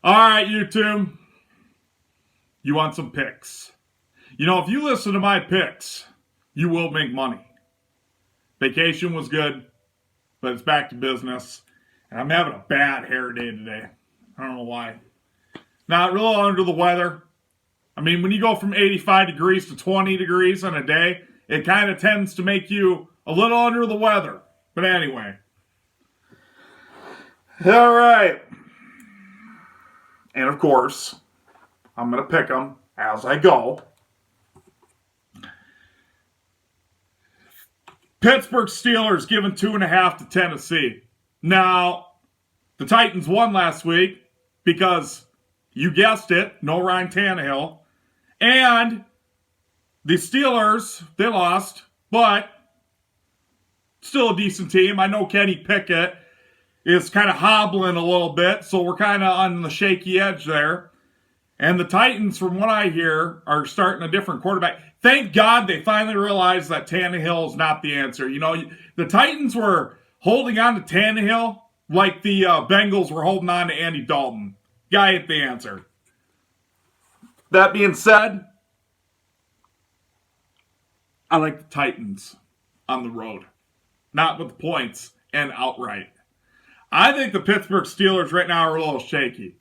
All right, YouTube. You want some picks? If you listen to my picks, you will make money. Vacation was good, but it's back to business. And I'm having a bad hair day today. I don't know why. Not real under the weather. I mean, when you go from 85 degrees to 20 degrees in a day, it kind of tends to make you a little under the weather. But anyway. All right. And of course, I'm going to pick them as I go. Pittsburgh Steelers given 2.5 to Tennessee. Now, the Titans won last week because, you guessed it, no Ryan Tannehill. And the Steelers, they lost, but still a decent team. I know Kenny Pickett is kind of hobbling a little bit, so we're kind of on the shaky edge there. And the Titans, from what I hear, are starting a different quarterback. Thank God they finally realized that Tannehill is not the answer. The Titans were holding on to Tannehill like the Bengals were holding on to Andy Dalton. Guy ain't the answer. That being said, I like the Titans on the road. Not with points and outright. I think the Pittsburgh Steelers right now are a little shaky.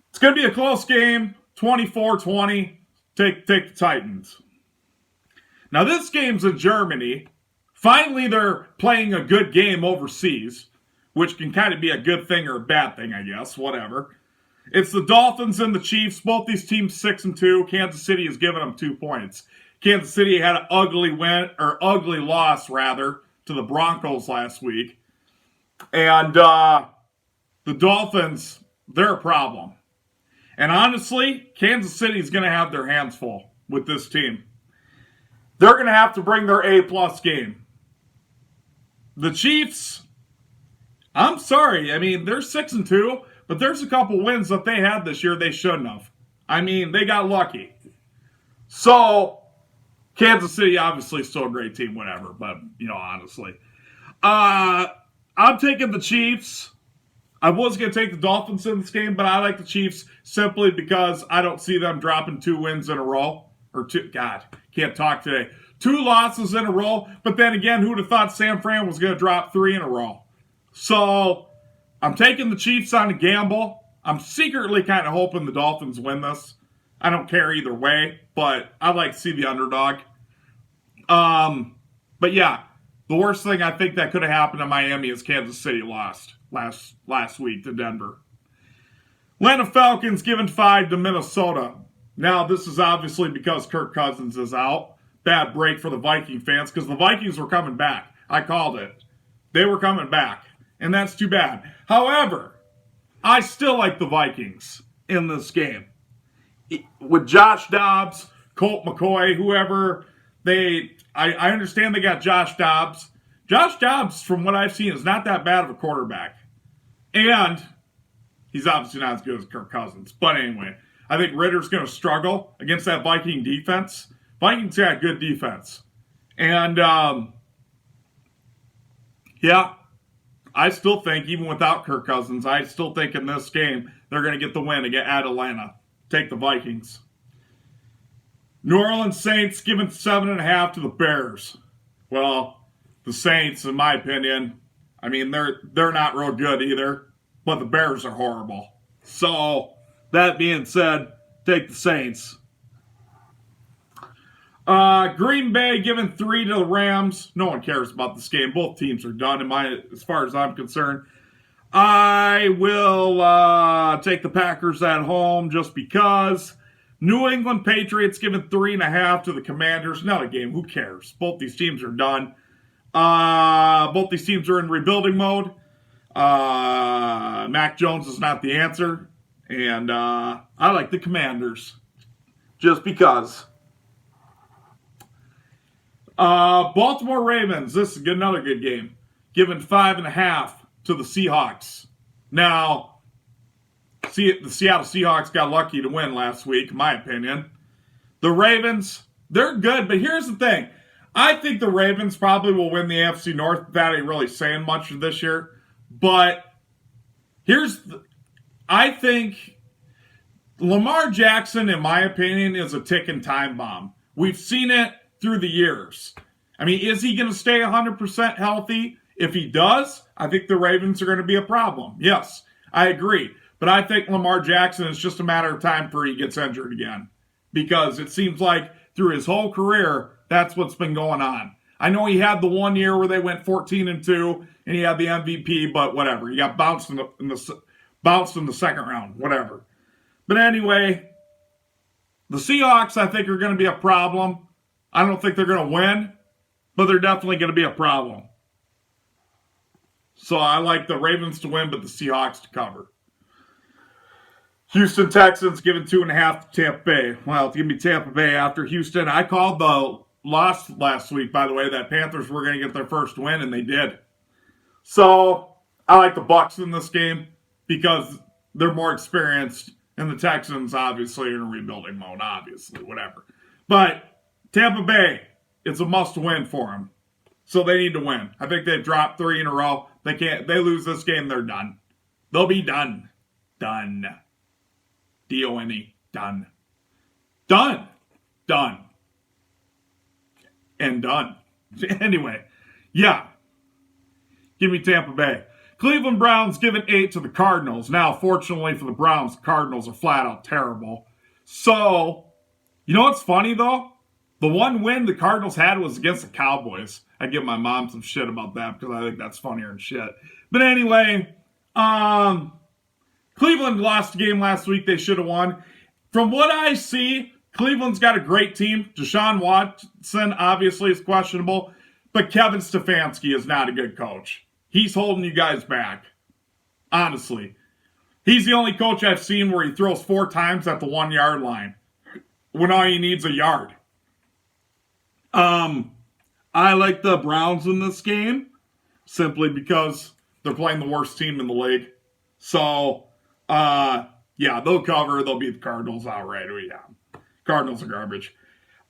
It's going to be a close game, 24-20. Take the Titans. Now, this game's in Germany. Finally, they're playing a good game overseas, which can kind of be a good thing or a bad thing, I guess. Whatever. It's the Dolphins and the Chiefs. Both these teams 6-2. Kansas City has given them 2 points. Kansas City had an ugly loss, rather, to the Broncos last week. And the Dolphins, they're a problem. And honestly, Kansas City's going to have their hands full with this team. They're going to have to bring their A-plus game. The Chiefs, I'm sorry. I mean, they're 6-2, but there's a couple wins that they had this year they shouldn't have. I mean, they got lucky. So, Kansas City, obviously, still a great team, whatever. But, honestly. I'm taking the Chiefs. I was going to take the Dolphins in this game, but I like the Chiefs simply because I don't see them dropping 2 wins in a row. Can't talk today. 2 losses in a row, but then again, who would have thought San Fran was going to drop 3 in a row? So, I'm taking the Chiefs on a gamble. I'm secretly kind of hoping the Dolphins win this. I don't care either way, but I'd like to see the underdog. But yeah, the worst thing I think that could have happened to Miami is Kansas City lost last week to Denver. Atlanta Falcons given 5 to Minnesota. Now, this is obviously because Kirk Cousins is out. Bad break for the Viking fans because the Vikings were coming back. I called it. They were coming back, and that's too bad. However, I still like the Vikings in this game. With Josh Dobbs, Colt McCoy, whoever, I understand they got Josh Dobbs. Josh Dobbs, from what I've seen, is not that bad of a quarterback. And he's obviously not as good as Kirk Cousins. But anyway, I think Ritter's going to struggle against that Viking defense. Vikings got good defense. And, I still think, even without Kirk Cousins, I still think in this game, they're going to get the win at Atlanta. Take the Vikings. New Orleans Saints given 7.5 to the Bears. Well, the Saints, in my opinion, I mean, they're not real good either, but the Bears are horrible. So, that being said, take the Saints. Green Bay giving 3 to the Rams. No one cares about this game. Both teams are done, as far as I'm concerned. I will take the Packers at home just because. New England Patriots giving 3.5 to the Commanders. Not a game. Who cares? Both these teams are done. Both these teams are in rebuilding mode. Mac Jones is not the answer. And I like the Commanders. Just because. Baltimore Ravens. This is another good game. Given 5.5 to the Seahawks. Now, the Seattle Seahawks got lucky to win last week, in my opinion. The Ravens, they're good, but here's the thing. I think the Ravens probably will win the AFC North. That ain't really saying much this year. But I think Lamar Jackson, in my opinion, is a ticking time bomb. We've seen it through the years. I mean, is he going to stay 100% healthy? If he does, I think the Ravens are going to be a problem. Yes, I agree. But I think Lamar Jackson is just a matter of time before he gets injured again. Because it seems like through his whole career, that's what's been going on. I know he had the 1 year where they went 14-2 and he had the MVP, but whatever. He got bounced in the second round, whatever. But anyway, the Seahawks, I think, are going to be a problem. I don't think they're going to win, but they're definitely going to be a problem. So I like the Ravens to win, but the Seahawks to cover. Houston Texans giving 2.5 to Tampa Bay. Well, it's going to be Tampa Bay after Houston. I called the loss last week, by the way, that Panthers were going to get their first win, and they did. So I like the Bucs in this game because they're more experienced, and the Texans obviously are in a rebuilding mode, obviously, whatever. But Tampa Bay, it's a must-win for them. So they need to win. I think they've dropped 3 in a row. They lose this game, they're done. They'll be done. Done. D-O-N-E. Done. Done. Done. And done. Anyway, yeah. Give me Tampa Bay. Cleveland Browns giving 8 to the Cardinals. Now, fortunately for the Browns, the Cardinals are flat out terrible. So, you know what's funny, though? The one win the Cardinals had was against the Cowboys. I give my mom some shit about that because I think that's funnier than shit. But anyway, Cleveland lost a game last week they should have won. From what I see, Cleveland's got a great team. Deshaun Watson obviously is questionable, but Kevin Stefanski is not a good coach. He's holding you guys back. Honestly. He's the only coach I've seen where he throws 4 times at the 1-yard line when all he needs a yard. I like the Browns in this game simply because they're playing the worst team in the league. So, yeah, they'll cover. They'll beat the Cardinals outright. Yeah, Cardinals are garbage.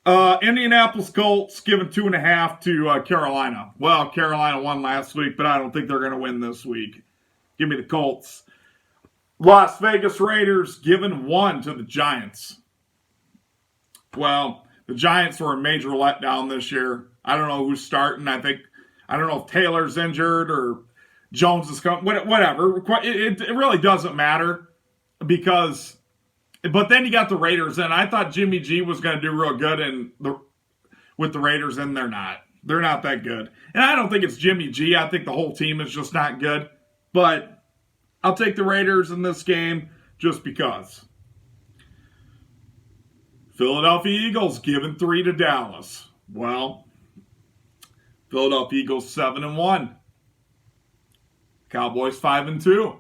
Indianapolis Colts giving 2.5 to Carolina. Well, Carolina won last week, but I don't think they're going to win this week. Give me the Colts. Las Vegas Raiders giving 1 to the Giants. Well, the Giants were a major letdown this year. I don't know who's starting. I don't know if Taylor's injured or Jones is coming. Whatever. It really doesn't matter because. But then you got the Raiders in. I thought Jimmy G was going to do real good with the Raiders, and they're not. They're not that good. And I don't think it's Jimmy G. I think the whole team is just not good. But I'll take the Raiders in this game just because. Philadelphia Eagles giving 3 to Dallas. Well, Philadelphia Eagles 7-1. Cowboys 5-2.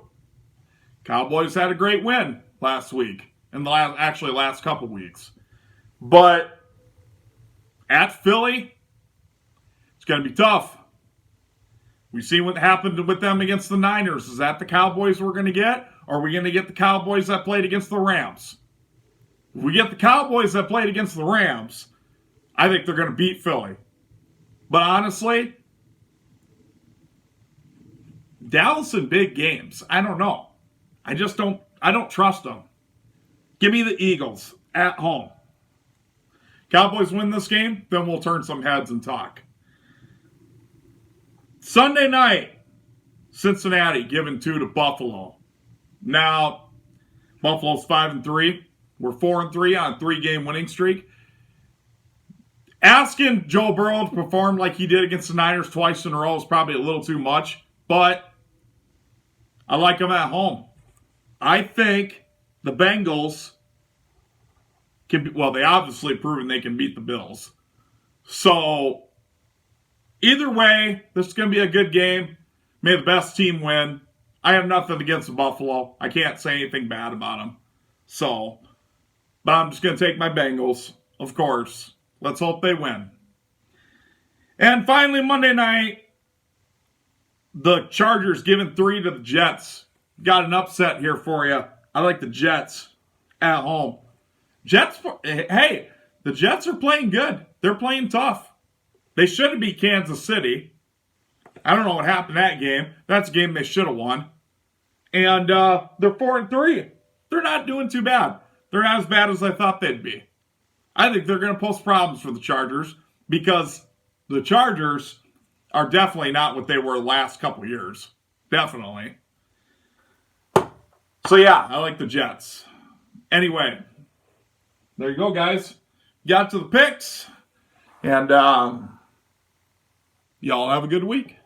Cowboys had a great win last week. In the last couple weeks. But at Philly, it's going to be tough. We see what happened with them against the Niners. Is that the Cowboys we're going to get? Or are we going to get the Cowboys that played against the Rams? If we get the Cowboys that played against the Rams, I think they're going to beat Philly. But honestly, Dallas in big games, I don't know. I don't trust them. Give me the Eagles at home. Cowboys win this game, then we'll turn some heads and talk. Sunday night, Cincinnati giving 2 to Buffalo. Now, Buffalo's 5-3. We're 4-3 on a 3-game winning streak. Asking Joe Burrow to perform like he did against the Niners twice in a row is probably a little too much, but I like him at home. I think the Bengals can be, well, they obviously proven they can beat the Bills. So, either way, this is going to be a good game. May the best team win. I have nothing against Buffalo. I can't say anything bad about them. So, but I'm just going to take my Bengals, of course. Let's hope they win. And finally, Monday night, the Chargers giving 3 to the Jets. Got an upset here for you. I like the Jets at home. Hey, the Jets are playing good. They're playing tough. They should have beat Kansas City. I don't know what happened that game. That's a game they should have won. And they're 4-3. They're not doing too bad. They're not as bad as I thought they'd be. I think they're going to pose problems for the Chargers because the Chargers are definitely not what they were the last couple years. Definitely. So, yeah, I like the Jets. Anyway, there you go, guys. Got to the picks. And y'all have a good week.